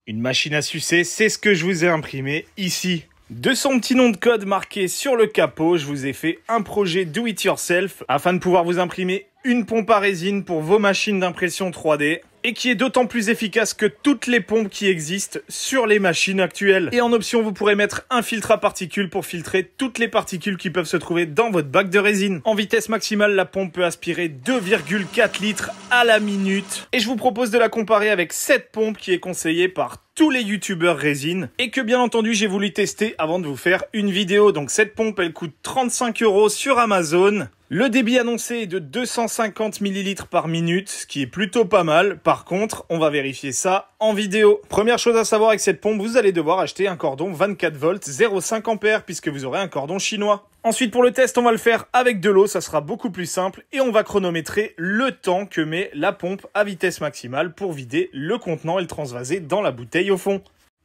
Une machine à sucer, c'est ce que je vous ai imprimé ici. De son petit nom de code marqué sur le capot, je vous ai fait un projet do it yourself afin de pouvoir vous imprimer une pompe à résine pour vos machines d'impression 3D et qui est d'autant plus efficace que toutes les pompes qui existent sur les machines actuelles. Et en option, vous pourrez mettre un filtre à particules pour filtrer toutes les particules qui peuvent se trouver dans votre bac de résine. En vitesse maximale, la pompe peut aspirer 2,4 litres à la minute. Et je vous propose de la comparer avec cette pompe qui est conseillée par tous les youtubeurs résine et que bien entendu j'ai voulu tester avant de vous faire une vidéo. Donc cette pompe elle coûte 35 € sur Amazon. Le débit annoncé est de 250 ml par minute, ce qui est plutôt pas mal. Par contre, on va vérifier ça en vidéo. Première chose à savoir avec cette pompe, vous allez devoir acheter un cordon 24 volts 0,5 ampères puisque vous aurez un cordon chinois. Ensuite, pour le test, on va le faire avec de l'eau, ça sera beaucoup plus simple et on va chronométrer le temps que met la pompe à vitesse maximale pour vider le contenant et le transvaser dans la bouteille au fond.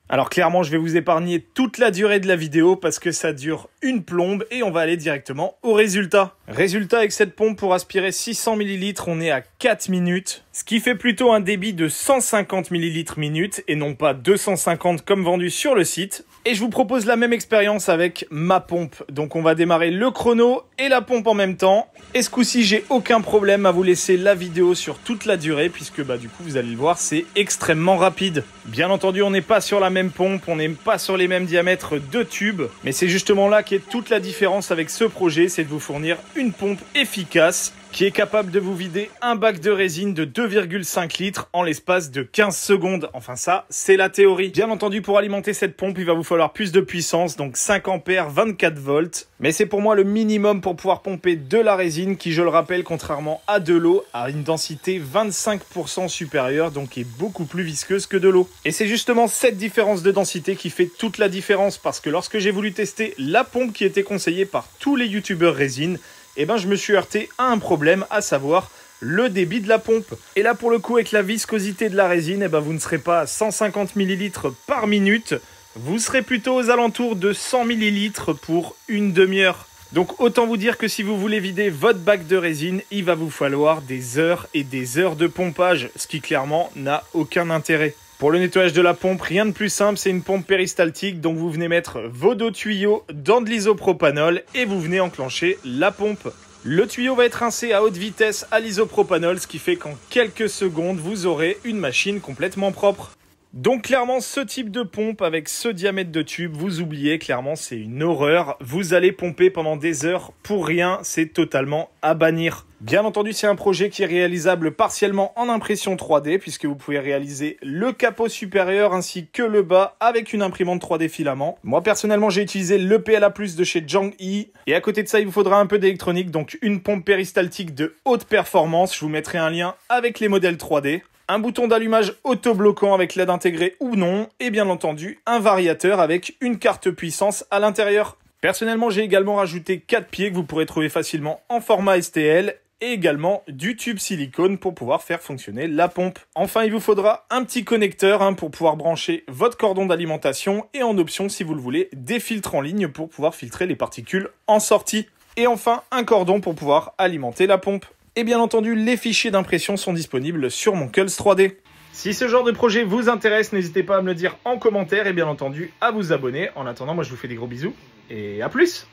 Alors clairement, je vais vous épargner toute la durée de la vidéo parce que ça dure une plombe et on va aller directement au résultat. Résultat, avec cette pompe pour aspirer 600 ml, on est à 4 minutes, ce qui fait plutôt un débit de 150 ml minute et non pas 250 comme vendu sur le site. Et je vous propose la même expérience avec ma pompe. Donc on va démarrer le chrono et la pompe en même temps. Et ce coup-ci, j'ai aucun problème à vous laisser la vidéo sur toute la durée puisque du coup, vous allez le voir, c'est extrêmement rapide. Bien entendu, on n'est pas sur la même pompe, on n'est pas sur les mêmes diamètres de tubes. Mais c'est justement là qu'est toute la différence avec ce projet, c'est de vous fournir une pompe efficace qui est capable de vous vider un bac de résine de 2,5 litres en l'espace de 15 secondes. Enfin ça, c'est la théorie. Bien entendu, pour alimenter cette pompe, il va vous falloir plus de puissance, donc 5 ampères, 24 volts. Mais c'est pour moi le minimum pour pouvoir pomper de la résine qui, je le rappelle, contrairement à de l'eau, a une densité 25% supérieure, donc est beaucoup plus visqueuse que de l'eau. Et c'est justement cette différence de densité qui fait toute la différence parce que lorsque j'ai voulu tester la pompe qui était conseillée par tous les youtubeurs résine, je me suis heurté à un problème, à savoir le débit de la pompe. Et là, pour le coup, avec la viscosité de la résine, vous ne serez pas à 150 ml par minute, vous serez plutôt aux alentours de 100 ml pour une demi-heure. Donc autant vous dire que si vous voulez vider votre bac de résine, il va vous falloir des heures et des heures de pompage, ce qui clairement n'a aucun intérêt. Pour le nettoyage de la pompe, rien de plus simple, c'est une pompe péristaltique, donc vous venez mettre vos deux tuyaux dans de l'isopropanol et vous venez enclencher la pompe. Le tuyau va être rincé à haute vitesse à l'isopropanol, ce qui fait qu'en quelques secondes, vous aurez une machine complètement propre. Donc clairement, ce type de pompe avec ce diamètre de tube, vous oubliez, clairement c'est une horreur. Vous allez pomper pendant des heures pour rien, c'est totalement à bannir. Bien entendu, c'est un projet qui est réalisable partiellement en impression 3D puisque vous pouvez réaliser le capot supérieur ainsi que le bas avec une imprimante 3D filament. Moi personnellement, j'ai utilisé le PLA+ de chez Zhongyi et à côté de ça, il vous faudra un peu d'électronique, donc une pompe péristaltique de haute performance. Je vous mettrai un lien avec les modèles 3D. Un bouton d'allumage auto-bloquant avec LED intégrée ou non, et bien entendu un variateur avec une carte puissance à l'intérieur. Personnellement, j'ai également rajouté 4 pieds que vous pourrez trouver facilement en format STL et également du tube silicone pour pouvoir faire fonctionner la pompe. Enfin, il vous faudra un petit connecteur pour pouvoir brancher votre cordon d'alimentation et en option, si vous le voulez, des filtres en ligne pour pouvoir filtrer les particules en sortie. Et enfin, un cordon pour pouvoir alimenter la pompe. Et bien entendu, les fichiers d'impression sont disponibles sur mon Culz 3D. Si ce genre de projet vous intéresse, n'hésitez pas à me le dire en commentaire et bien entendu à vous abonner. En attendant, moi je vous fais des gros bisous et à plus!